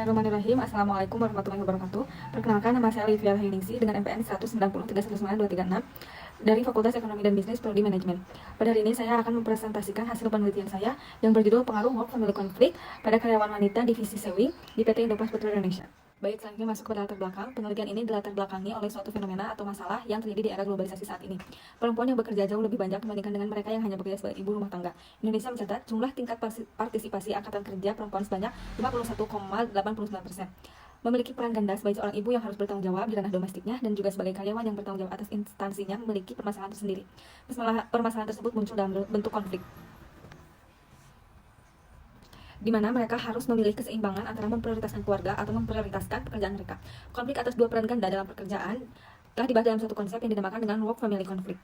Bismillahirrahmanirrahim. Assalamualaikum warahmatullahi wabarakatuh. Perkenalkan, nama saya Olivia Hainingsi dengan MPN 190319236 dari Fakultas Ekonomi dan Bisnis Prodi Manajemen. Pada hari ini saya akan mempresentasikan hasil penelitian saya yang berjudul Pengaruh Work Family Conflict pada karyawan wanita divisi sewing di PT Indoplast Putra Indonesia. Baik, selanjutnya masuk ke latar belakang. Penelitian ini dilatar belakangi oleh suatu fenomena atau masalah yang terjadi di era globalisasi saat ini. Perempuan yang bekerja jauh lebih banyak dibandingkan dengan mereka yang hanya bekerja sebagai ibu rumah tangga. Indonesia mencatat jumlah tingkat partisipasi angkatan kerja perempuan sebanyak 51,89%. Memiliki peran ganda sebagai seorang ibu yang harus bertanggung jawab di ranah domestiknya dan juga sebagai karyawan yang bertanggung jawab atas instansinya memiliki permasalahan tersendiri. Permasalahan tersebut muncul dalam bentuk konflik, di mana mereka harus memilih keseimbangan antara memprioritaskan keluarga atau memprioritaskan pekerjaan mereka. Konflik atas dua peran ganda dalam pekerjaan telah dibahas dalam satu konsep yang dinamakan dengan work family conflict.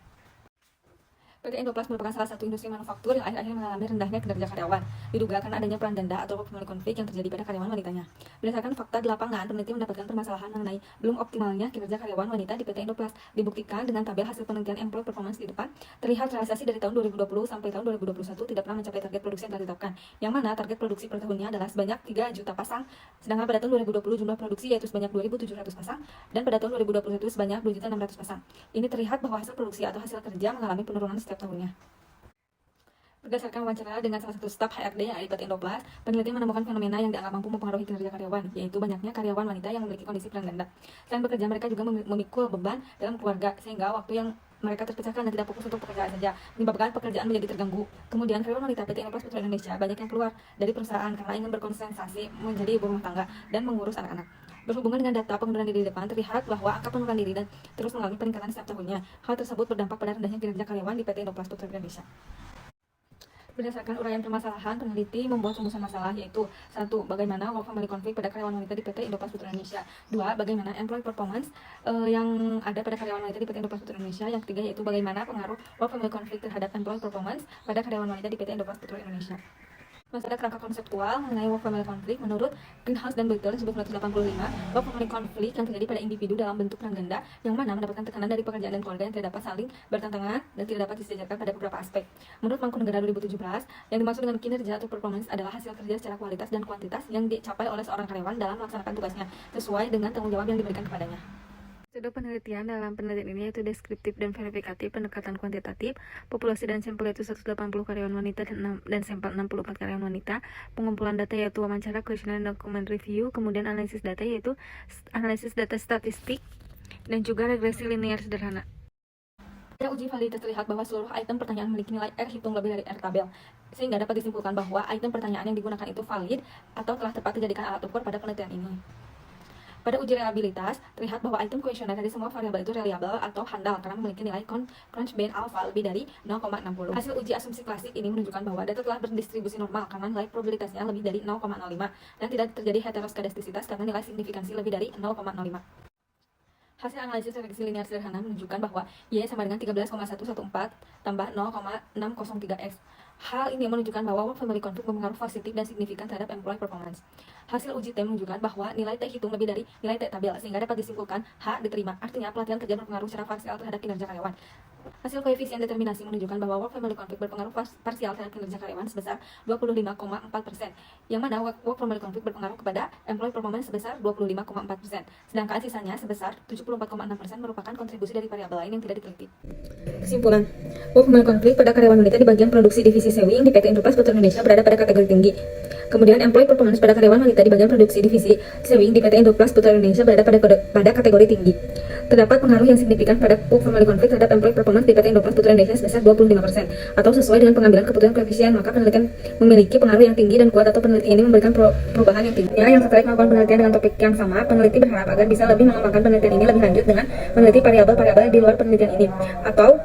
PT Indoplast merupakan salah satu industri manufaktur yang akhir-akhir mengalami rendahnya kinerja karyawan, diduga karena adanya peran ganda atau work family conflict yang terjadi pada karyawan wanitanya. Berdasarkan fakta di lapangan, peneliti mendapatkan permasalahan mengenai belum optimalnya kinerja karyawan wanita di PT Indoplast. Dibuktikan dengan tabel hasil penelitian employee performance di depan, terlihat realisasi dari tahun 2020 sampai tahun 2021 tidak pernah mencapai target produksi yang telah ditetapkan, yang mana target produksi per tahunnya adalah sebanyak 3 juta pasang, sedangkan pada tahun 2020 jumlah produksi yaitu sebanyak 2.700 pasang, dan pada tahun 2021 sebanyak 2.600 pasang. Ini terlihat bahwa hasil produksi atau hasil kerja mengalami penurunan setiap tahunnya. Berdasarkan wawancara dengan salah satu staf HRD yang ada di PT Indoplast, peneliti menemukan fenomena yang dianggap mampu mempengaruhi kinerja karyawan, yaitu banyaknya karyawan wanita yang memiliki kondisi peran ganda. Selain bekerja, mereka juga memikul beban dalam keluarga, sehingga waktu yang mereka terpecahkan dan tidak fokus untuk pekerjaan saja, menyebabkan pekerjaan menjadi terganggu. Kemudian, karyawan wanita PT Indoplast Putra Indonesia banyak yang keluar dari perusahaan karena ingin berkonsentrasi menjadi ibu rumah tangga dan mengurus anak-anak. Berhubungan dengan data pengunduran diri di depan, terlihat bahwa angka pengunduran diri dan terus mengalami peningkatan setiap tahunnya. Hal tersebut berdampak pada rendahnya kinerja karyawan di PT Indoplast Putra Indonesia. Berdasarkan uraian permasalahan, peneliti membuat rumusan masalah, yaitu 1. Bagaimana work family conflict pada karyawan wanita di PT Indoplast Putra Indonesia. 2. Bagaimana employee performance yang ada pada karyawan wanita di PT Indoplast Putra Indonesia. Yang ketiga yaitu bagaimana pengaruh work family conflict terhadap employee performance pada karyawan wanita di PT Indoplast Putra Indonesia. Masalah kerangka konseptual mengenai work family conflict menurut Greenhouse dan Butler 1985, work family conflict yang terjadi pada individu dalam bentuk peran ganda yang mana mendapatkan tekanan dari pekerjaan dan keluarga yang tidak dapat saling bertentangan dan tidak dapat disejajarkan pada beberapa aspek. Menurut Mangkunegara 2017, yang dimaksud dengan kinerja atau performance adalah hasil kerja secara kualitas dan kuantitas yang dicapai oleh seorang karyawan dalam melaksanakan tugasnya sesuai dengan tanggung jawab yang diberikan kepadanya. Metode penelitian dalam penelitian ini yaitu deskriptif dan verifikatif, pendekatan kuantitatif, populasi dan sampel yaitu 180 karyawan wanita dan sampel 64 karyawan wanita, pengumpulan data yaitu wawancara, questionnaire, dan document review, kemudian analisis data yaitu analisis data statistik, dan juga regresi linear sederhana. Pada uji validitas terlihat bahwa seluruh item pertanyaan memiliki nilai R hitung lebih dari R tabel, sehingga dapat disimpulkan bahwa item pertanyaan yang digunakan itu valid atau telah tepat dijadikan alat ukur pada penelitian ini. Pada uji reliabilitas, terlihat bahwa item kuesioner dari semua variabel itu reliable atau handal karena memiliki nilai Crunchbase alpha lebih dari 0,60. Hasil uji asumsi klasik ini menunjukkan bahwa data telah berdistribusi normal karena nilai probabilitasnya lebih dari 0,05 dan tidak terjadi heteroskedastisitas karena nilai signifikansi lebih dari 0,05. Hasil analisis regresi linear sederhana menunjukkan bahwa Y sama dengan 13,114 tambah 0,603X. Hal ini menunjukkan bahwa work family conflict berpengaruh positif dan signifikan terhadap employee performance. Hasil uji T menunjukkan bahwa nilai T hitung lebih dari nilai T tabel, sehingga dapat disimpulkan H diterima. Artinya pelatihan kerja berpengaruh secara parsial terhadap kinerja karyawan. Hasil koefisien determinasi menunjukkan bahwa work family conflict berpengaruh parsial terhadap kinerja karyawan sebesar 25,4%, yang mana work family conflict berpengaruh kepada employee performance sebesar 25,4%, sedangkan sisanya sebesar 74,6% merupakan kontribusi dari variabel lain yang tidak diteliti. Kesimpulan, work family conflict pada karyawan wanita di bagian produksi divisi sewing di PT Indoplast Putra Indonesia berada pada kategori tinggi. Kemudian employee performance pada karyawan wanita di bagian produksi divisi sewing di PT Indoplast Putra Indonesia berada pada kategori tinggi. Terdapat pengaruh yang signifikan pada work family conflict terhadap employee performance di PT Indoplast Putra Indonesia sebesar 25%, atau sesuai dengan pengambilan keputusan koefisien, maka penelitian memiliki pengaruh yang tinggi dan kuat atau peneliti ini memberikan perubahan yang tinggi. Yang tertarik melakukan penelitian dengan topik yang sama, peneliti berharap agar bisa lebih mengembangkan penelitian ini lebih lanjut dengan meneliti variabel-variabel di luar penelitian ini, atau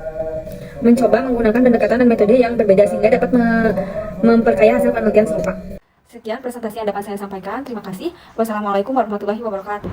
mencoba menggunakan pendekatan dan metode yang berbeda sehingga dapat memperkaya hasil penelitian serupa. Sekian presentasi yang dapat saya sampaikan. Terima kasih. Wassalamualaikum warahmatullahi wabarakatuh.